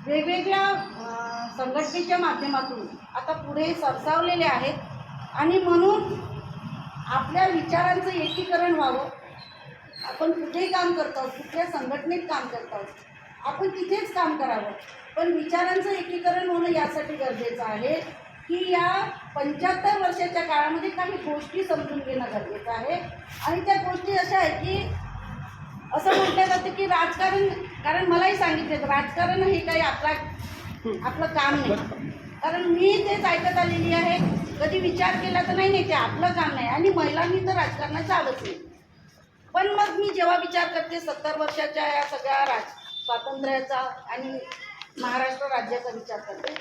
वेगवेगळ्या संघटनेच्या माध्यमातून आता पुढे सरसावलेले आहेत आणि म्हणून आपल्या विचारांचं एकीकरण व्हावं. आपण कुठेही काम करतो, कुठल्या संघटनेत काम करतो, आपण तिथेच काम करावं, पण विचारांचं एकीकरण होणं यासाठी गरजेचं आहे की या 75 वर्षाच्या काळामध्ये काही गोष्टी समजून घेणं गरजेचं आहे. आणि त्या गोष्टी अशा आहेत की असं म्हटलं जातं की राजकारण, कारण मलाही सांगितलं राजकारण हे काही आपलं काम नाही, कारण मी तेच ऐकत आलेली आहे. कधी विचार केला तर नाही ते आपलं काम नाही आणि महिलांनी तर राजकारणाचं आलंच नाही. पण मग मी जेव्हा विचार करते 70 वर्षाच्या या सगळ्या स्वातंत्र्याचा आणि महाराष्ट्र राज्याचा विचार करते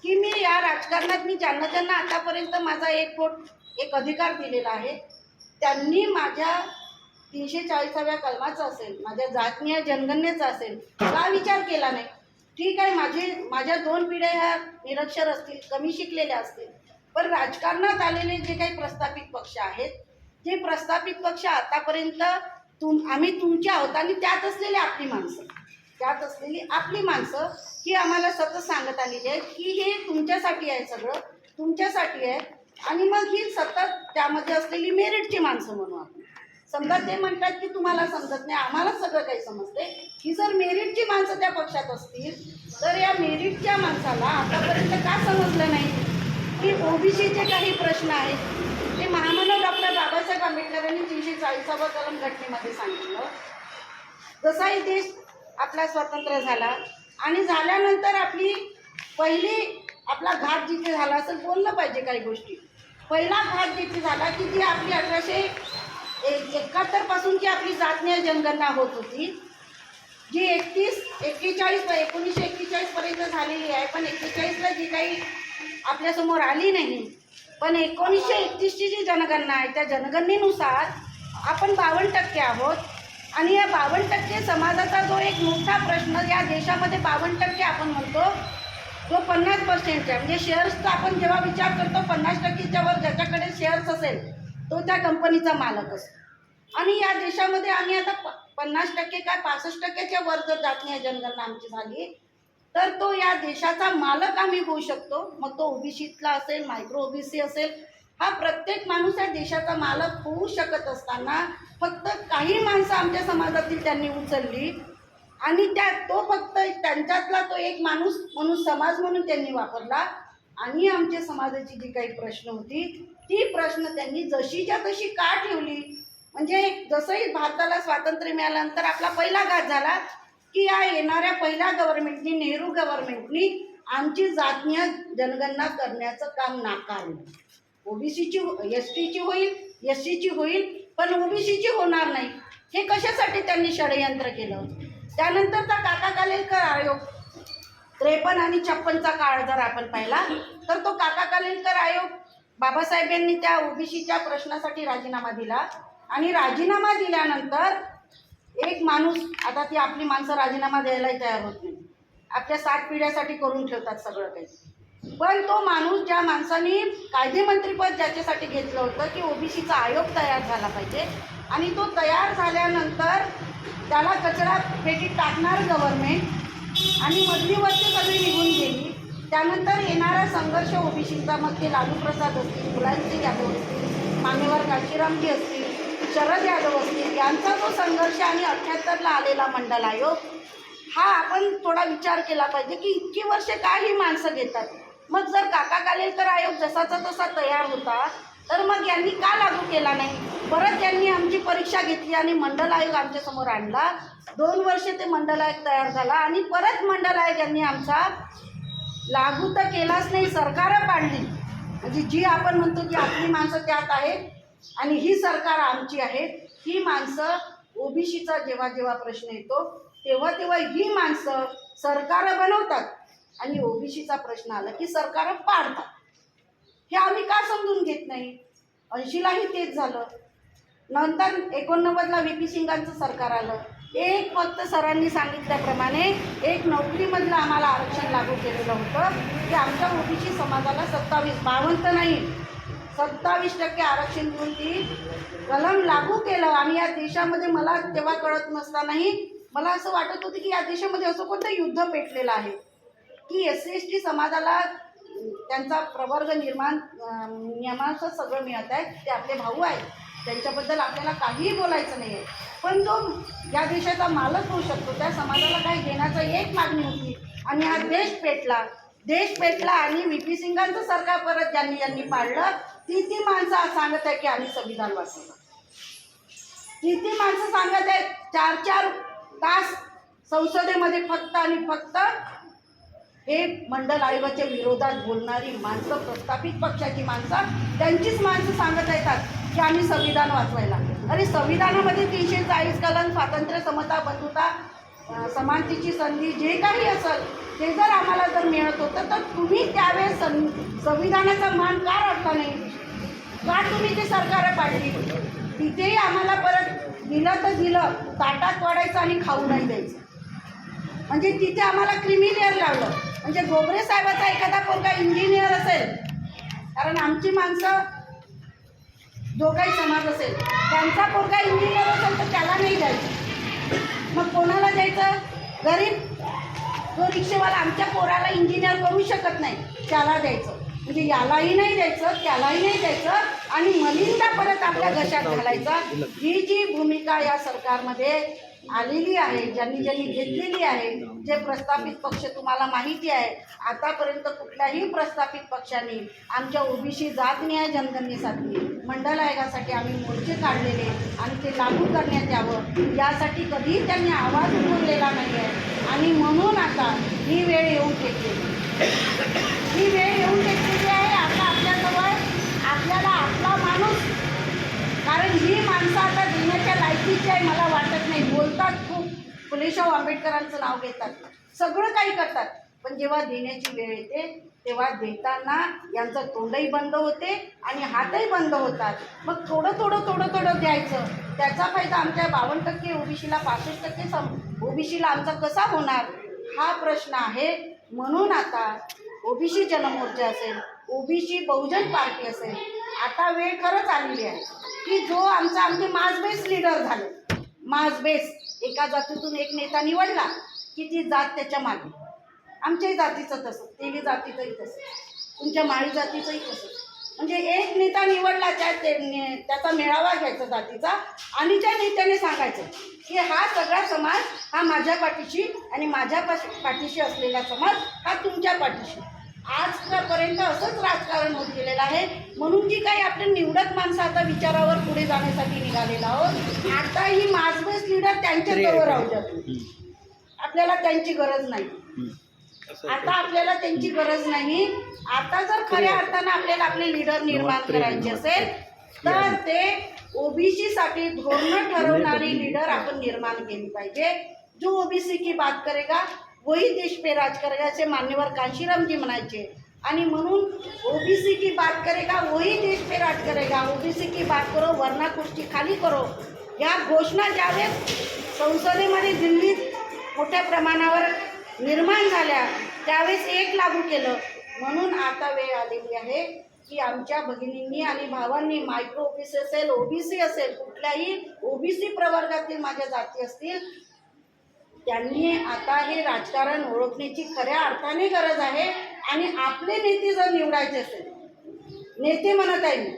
की मी या राजकारणात मी ज्यांना आतापर्यंत माझा एक वोट एक अधिकार दिलेला आहे, त्यांनी माझ्या 340व्या कलमाचा असेल, माझ्या जातनीय जनगणनेचा असेल, का विचार केला नाही. ठीक आहे, माझ्या 2 पिढ्या ह्या निरक्षर असतील, कमी शिकलेल्या असतील, पण राजकारणात आलेले जे काही प्रस्थापित पक्ष आहेत, जे प्रस्थापित पक्ष आतापर्यंत आम्ही तुमच्या आहोत आणि त्यात असलेली आपली माणसं ही आम्हाला सतत सांगत आलेली आहे की हे तुमच्यासाठी आहे, सगळं तुमच्यासाठी आहे. आणि मग ही सतत त्यामध्ये असलेली मेरिटची माणसं म्हणू आपण. समजा ते म्हणतात की तुम्हाला समजत नाही, आम्हाला सगळं काही समजते. ही जर मेरिटची माणसं त्या पक्षात असतील तर या मेरिटच्या माणसाला आतापर्यंत का समजलं नाही की ओबीसीचे काही प्रश्न आहेत. ते महामानव डॉक्टर बाबासाहेब आंबेडकरांनी 340वा कलम घटनेमध्ये सांगितलं. जसाही देश आपला स्वतंत्र झाला आणि झाल्यानंतर आपला घात जिथे झाला असेल, बोललं पाहिजे काही गोष्टी. पहिला घात जिथे झाला की जी आपली 1871 पासून जी आपली जातनीय जनगणना होत होती, जी 1941 पर्यंत झालेली आहे, पण 41ला जी काही आपल्यासमोर आली नाही. पण 1931ची जी जनगणना आहे त्या जनगणनेनुसार आपण 52% आहोत. आणि या 52% समाजाचा जो एक मोठा प्रश्न या देशामध्ये 52% आपण म्हणतो, जो 50% आहे, म्हणजे शेअर्सचा आपण जेव्हा विचार करतो 50%च्या वर ज्याच्याकडे शेअर्स असेल तो त्या कंपनीचा मालक असतो. आणि या देशामध्ये आम्ही आता 50% काय 65%च्या वर जर जातनीय जनगणना आमची झाली तर तो या देशाचा मालक आम्ही होऊ शकतो. मग तो ओबीसीतला असेल, मायक्रो ओबीसी असेल, हा प्रत्येक माणूस या देशाचा मालक होऊ शकत असताना फक्त काही माणसं आमच्या समाजातील त्यांनी उचलली आणि तो फक्त त्यांच्यातला तो एक माणूस म्हणून समाज म्हणून त्यांनी वापरला. आणि आमच्या समाजाची जी काही प्रश्न होती ती प्रश्न त्यांनी जशीच्या तशी का ठेवली. म्हणजे जसंही भारताला स्वातंत्र्य मिळाल्यानंतर आपला पहिला घात झाला की या येणाऱ्या पहिल्या गव्हर्नमेंटनी, नेहरू गव्हर्नमेंटनी आमची जातनीय जनगणना करण्याचं काम नाकारलं. ओबीसीची, एसटीची होईल, एससीची होईल, पण ओबीसीची होणार नाही. हे कशासाठी त्यांनी षडयंत्र केलं. त्यानंतरचा काका कालेलकर आयोग 53 आणि 56चा काळ जर आपण पाहिला तर तो काका कालेलकर आयोग बाबासाहेब यांनी त्या ओबीसीच्या प्रश्नासाठी राजीनामा दिला. आणि राजीनामा दिल्यानंतर एक माणूस, आता ती आपली माणसं राजीनामा द्यायलाही तयार होत नाही, आपल्या 7 पिढ्यासाठी करून ठेवतात सगळं काही. पण तो माणूस, ज्या माणसाने कायदेमंत्रीपद ज्याच्यासाठी घेतलं होतं की ओबीसीचा आयोग तयार झाला पाहिजे, आणि तो तयार झाल्यानंतर त्याला कचरा पेटीत टाकणार गव्हर्नमेंट आणि मधली वर्ष सगळी निघून गेली. त्यानंतर येणारा संघर्ष ओबीसीचा, मग ते लालू प्रसाद असतील, मुलायमसिंग यादव असतील, मान्यवर काशीरामजी असतील, शरद यादव असतील, यांचा जो संघर्ष आणि 78ला आलेला मंडल आयोग, हा आपण थोडा विचार केला पाहिजे की इतकी वर्षे का ही माणसं घेतात. मग जर काका कालेलकर आयोग जसाचा तसा तयार होता तर मग यांनी का लागू केला नाही. परत यांनी आमची परीक्षा घेतली आणि मंडल आयोग आमच्यासमोर आणला. 2 वर्षे ते मंडल आयोग तयार झाला आणि परत मंडल आयोग यांनी आमचा लागू तर केलाच नाही, सरकारं पाडली. म्हणजे जी आपण म्हणतो की आपली माणसं त्यात आहेत आणि ही सरकार आमची आहेत, ही माणसं ओबीसीचा जेव्हा जेव्हा प्रश्न येतो तेव्हा तेव्हा ही माणसं सरकारं बनवतात आणि ओबीसीचा प्रश्न आला की सरकारं पाडतात. हे आम्ही का समजून घेत नाही. 80लाही तेच झालं. नंतर 89ला व्ही.पी. सिंगांचं सरकार आलं. एक फक्त सरांनी सांगितल्याप्रमाणे एक नोकरीमधलं आम्हाला आरक्षण लागू केलेलं होतं की आमच्या ओबीसी समाजाला 52 नाही 27% आरक्षण देऊन ती कलम लागू केलं. आणि या देशामध्ये मला तेव्हा कळत नसतानाही मला असं वाटत होतं की या देशामध्ये असं कोणतं युद्ध पेटलेलं आहे की SC/ST समाजाला त्यांचा प्रवर्ग निर्माण नियमाचं सगळं मिळत आहे, ते आपले भाऊ आहेत, त्यांच्याबद्दल आपल्याला काहीही बोलायचं नाही आहे. पण जो या देशाचा मालक होऊ शकतो त्या समाजाला काही देण्याचं एक मागणी होती आणि हा देश पेटला आणि VP सिंगांचं सरकार परत ज्यांनी पाडलं ती माणसं आज सांगत आहे की आम्ही संविधान वाचवलं. ती माणसं सांगत आहेत 4-4 तास संसदेमध्ये फक्त आणि फक्त हे मंडल आयोगाच्या विरोधात बोलणारी माणसं, प्रस्थापित पक्षाची माणसं, त्यांचीच माणसं सांगत येतात की आम्ही संविधान वाचवायला. अरे संविधानामध्ये 340 कलम स्वातंत्र्य, समता, बंधुता, समानतेची संधी जे काही असेल ते जर आम्हाला जर मिळत होतं तर तुम्ही त्यावेळेस संविधानाचा मान का राखला नाही? का तुम्ही ते सरकार पाडली? तिथेही आम्हाला परत दिलं तर दिलं, ताटात वाढायचं आणि खाऊ नाही द्यायचं. म्हणजे तिथे आम्हाला क्रिमिलियर लावलं. म्हणजे गोबरे साहेबाचा एखादा पोरगा इंजिनियर असेल, कारण आमची माणसं जो काही समाज असेल त्यांचा पोरगा इंजिनियर असेल तर त्याला नाही द्यायचं. मग कोणाला द्यायचं? गरीब जो रिक्षेवाला आमच्या पोराला इंजिनियर करू शकत नाही त्याला द्यायचं. म्हणजे यालाही नाही द्यायचं, त्यालाही नाही द्यायचं आणि मलिंदा परत आपल्या घशात घालायचा. ही जी भूमिका या सरकारमध्ये आलेली आहे, ज्यांनी घेतलेली आहे, जे प्रस्थापित पक्ष तुम्हाला माहिती आहे, आतापर्यंत कुठल्याही प्रस्थापित पक्षाने आमच्या OBC जात न्याय जनगणनेसाठी, मंडल आयोगासाठी आम्ही मोर्चे काढलेले आणि ते लागू करण्यात यावं यासाठी कधीही त्यांनी आवाज उठवलेला नाही आहे. आणि म्हणून आता ही वेळ येऊन टेकलेली आहे. आता आपल्याजवळ आपल्याला आपला माणूस, कारण ही माणसं आता देण्याच्या लायकीची आहे मला वाटत नाही. बोलतात खूप, फुलेशाह आंबेडकरांचं नाव घेतात, सगळं काही करतात, पण जेव्हा देण्याची वेळ येते तेव्हा देताना यांचं तोंडही बंद होते आणि हातही बंद होतात. मग थोडं द्यायचं, त्याचा फायदा आमच्या 52% OBCला, 65% OBCला आमचा कसा होणार हा प्रश्न आहे. म्हणून आता OBC जनमोर्चा असेल, OBC बहुजन पार्टी असेल, आता वेळ खरंच आलेली आहे की जो आमचे मास बेस लीडर झाले, मास बेस, एका जातीतून एक नेता निवडला की ती जात त्याच्या मागे. आमच्याही जातीचं तसं, तेली जातीचंही तसं, तुमच्या माळी जातीचंही तसं. म्हणजे एक नेता निवडला त्याचा मेळावा घ्यायचा जातीचा आणि त्या नेत्याने सांगायचं की हा सगळा समाज हा माझ्या पाठीशी आणि माझ्या पाठीशी असलेला समाज हा तुमच्या पाठीशी. आजपर्यंत असंच राजकारण होत गेलेलं आहे. म्हणून जी काही आपण निवडक माणसं आता विचारावर पुढे जाण्यासाठी निघालेलो आहोत, आता ही मासबेस लीडर त्यांच्या जवळ राहू द्या. आपल्याला त्यांची गरज नाही. आता आपल्याला त्यांची गरज नाही. आता जर खऱ्या अर्थानं आपल्याला आपले लीडर निर्माण करायचे असेल तर ते OBC साठी धोरणं ठरवणारी लीडर आपण निर्माण केली पाहिजे. जो OBC की बात करेगा वही देश पे राज करेगा, असे मान्यवर कांशीरामजी म्हणायचे. आणि म्हणून OBC की बात करेगा वही देश पे राज करेगा, OBC की बात करो वरना कुस्ती खाली करो, या घोषणा ज्यावेळेस संसदेमध्ये दिल्लीत मोठ्या प्रमाणावर निर्माण झाल्या त्यावेळेस एक लागू केलं. म्हणून आता वेळ आलेली आहे की आमच्या भगिनींनी आणि भावांनी, मायक्रो OBC असेल, OBC असेल, कुठल्याही OBC प्रवर्गातील माझ्या जाती असतील, त्यांनी आता हे राजकारण ओळखण्याची खऱ्या अर्थाने गरज आहे. आणि आपले नेते जर निवडायचे असेल, नेते म्हणत आहे मी,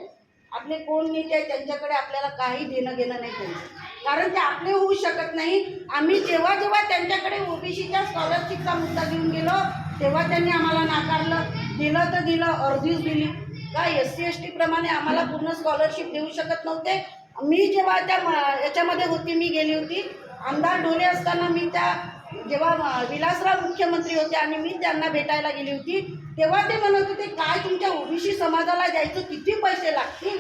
आपले कोण नेते आहे त्यांच्याकडे आपल्याला काही देणं घेणं नाही त्यांचं, कारण ते आपले होऊ शकत नाही. आम्ही जेव्हा त्यांच्याकडे OBCच्या स्कॉलरशिपचा मुद्दा घेऊन गेलो तेव्हा त्यांनी आम्हाला नाकारलं. दिलं तर दिलं, अर्धीच दिली. काय SC/ST प्रमाणे आम्हाला पूर्ण स्कॉलरशिप देऊ शकत नव्हते. मी जेव्हा त्या याच्यामध्ये होती, मी गेली होती आमदार ढोले असताना, मी जेव्हा विलासराव मुख्यमंत्री होते आणि मी त्यांना भेटायला गेली होती तेव्हा ते म्हणत होते काय तुमच्या OBC समाजाला द्यायचं किती पैसे लागतील.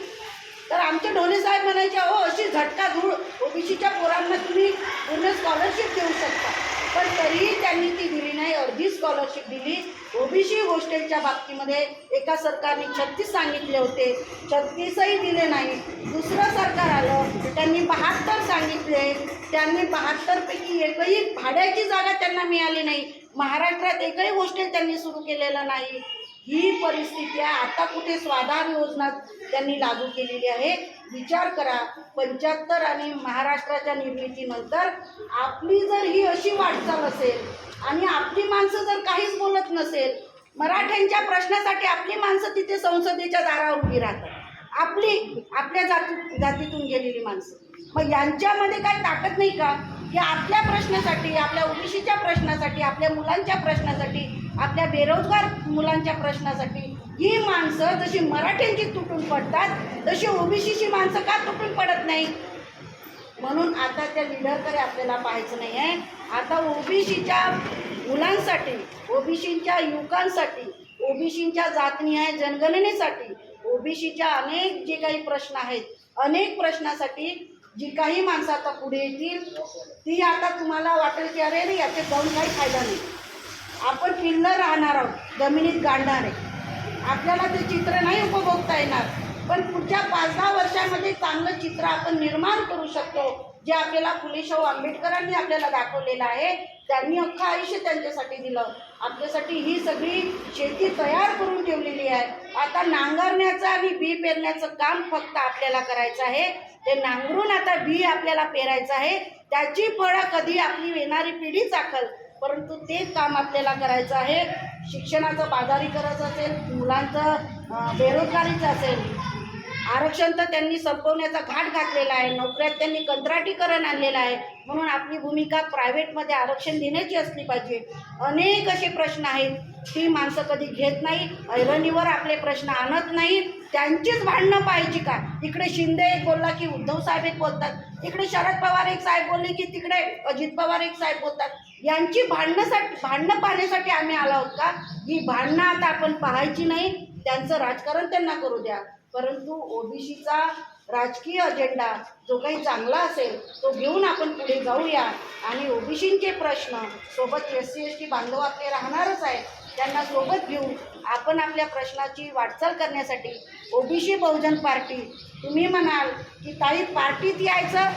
तर आमचे ढोले साहेब म्हणायचे हो अशी झटका धूळ OBCच्या पोरांना तुम्ही पूर्ण स्कॉलरशिप देऊ शकता. पण तरीही त्यांनी ती दिली नाही, अर्धी स्कॉलरशिप दिली. OBC हॉस्टेलच्या बाबतीमध्ये एका सरकारने 36 सांगितले होते, 36ही दिले नाही. दुसरं सरकार आलं, त्यांनी 72 सांगितले, त्यांनी 72 पैकी एकही भाड्याची जागा त्यांना मिळाली नाही. महाराष्ट्रात एकही हॉस्टेल त्यांनी सुरू केलेलं नाही. ही परिस्थिती आहे. आता कुठे स्वाधार योजना त्यांनी लागू केलेली आहे. विचार करा, 75 आणि महाराष्ट्राच्या निर्मितीनंतर आपली जर ही अशी वाटचाल असेल आणि आपली माणसं जर काहीच बोलत नसेल, मराठ्यांच्या प्रश्नासाठी आपली माणसं तिथे संसदेच्या दारावर उभी राहतात, आपल्या जातीतून गेलेली माणसं. मग यांच्यामध्ये काय ताकद नाही का की आपल्या प्रश्नासाठी, आपल्या ओबीसीच्या प्रश्नासाठी, आपल्या मुलांच्या प्रश्नासाठी, आपल्या बेरोजगार मुलांच्या प्रश्नासाठी ही माणसं जशी मराठ्यांची तुटून पडतात तशी ओबीसीची माणसं का तुटून पडत नाही? म्हणून आता त्या लिडरकडे आपल्याला पाहायचं नाही आहे. आता ओबीसीच्या मुलांसाठी, ओबीसीच्या युवकांसाठी, ओबीसीच्या जातनिहाय जनगणनेसाठी, ओबीसीच्या अनेक जे काही प्रश्न आहेत, अनेक प्रश्नासाठी जी काही माणसं आता पुढे येतील ती आता तुम्हाला वाटेल की अरे रे याचे जाऊन काही फायदा नाही, आपण किल्लर राहणार आहोत, जमिनीत गाडणार आहे, आपल्याला ते चित्र नाही उपभोगता येणार. पण पुढच्या 5-10 वर्षामध्ये चांगलं चित्र आपण निर्माण करू शकतो, जे आपल्याला फुले शाहू आंबेडकरांनी आपल्याला दाखवलेलं आहे. त्यांनी अख्खं आयुष्य त्यांच्यासाठी दिलं, आपल्यासाठी ही सगळी शेती तयार करून ठेवलेली आहे. आता नांगरण्याचं आणि बी पेरण्याचं काम फक्त आपल्याला करायचं आहे. ते नांगरून आता बी आपल्याला पेरायचं आहे. त्याची फळं कधी आपली येणारी पिढी चाखल, परंतु ते काम आपल्याला करायचं आहे. शिक्षणाचं बाजारीकरण असेल, मुलांचं बेरोजगारीचं असेल, आरक्षण तर त्यांनी संपवण्याचा घाट घातलेला आहे, नोकऱ्यात त्यांनी कंत्राटीकरण आणलेलं आहे. म्हणून आपली भूमिका प्रायव्हेटमध्ये आरक्षण देण्याची असली पाहिजे. अनेक असे प्रश्न आहेत, ती माणसं कधी घेत नाही, ऐरणीवर आपले प्रश्न आणत नाहीत. त्यांचीच भांडणं पाहिजे का? इकडे शिंदे एक बोलला की उद्धव साहेब एक बोलतात, इकडे शरद पवार एक साहेब बोलले की तिकडे अजित पवार एक साहेब बोलतात. यांची भांडणं पाहण्यासाठी आम्ही आलो आहोत का? ही भांडणं आता आपण पाहायची नाही, त्यांचं राजकारण त्यांना करू द्या. परंतु ओबीसीचा राजकीय अजेंडा जो काही चांगला असेल तो घेऊन आपण पुढे जाऊया आणि ओबीसींचे प्रश्न सोबत SC ST बांधव आपले राहणारच आहे, त्यांना सोबत घेऊन आपण आपल्या प्रश्नाची वाटचाल करण्यासाठी ओबीसी बहुजन पार्टी, तुम्ही म्हणाल की ताई पार्टीत यायचं,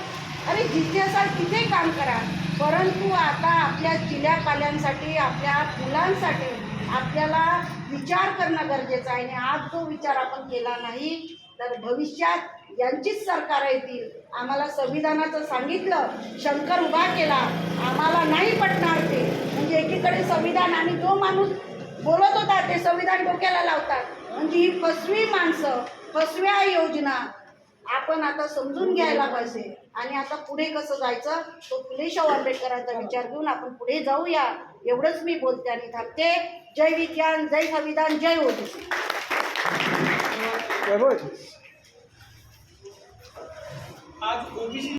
अरे जिथे असाल तिथे काम करा, परंतु आता आपल्या जिल्ह्यापाल्यांसाठी, आपल्या मुलांसाठी आपल्याला विचार करणं गरजेचं आहे. आणि आज जो विचार आपण केला नाही तर भविष्यात यांचीच सरकार येतील. आम्हाला संविधानाचं सांगितलं, शंकर उभा केला, आम्हाला नाही पटणार ते. म्हणजे एकीकडे संविधान आणि जो माणूस बोलत होता ते संविधान डोक्याला लावतात. म्हणजे ही फसवी माणसं, फसव्या योजना आपण आता समजून घ्यायला पाहिजे. आणि आता पुढे कसं जायचं तो फुले शाहू आंबेडकरांचा विचार घेऊन आपण पुढे जाऊया. एवढंच मी बोलते आणि थांबते. जय विज्ञान, जय संविधान, जय ओबीसी. आज ओबीसी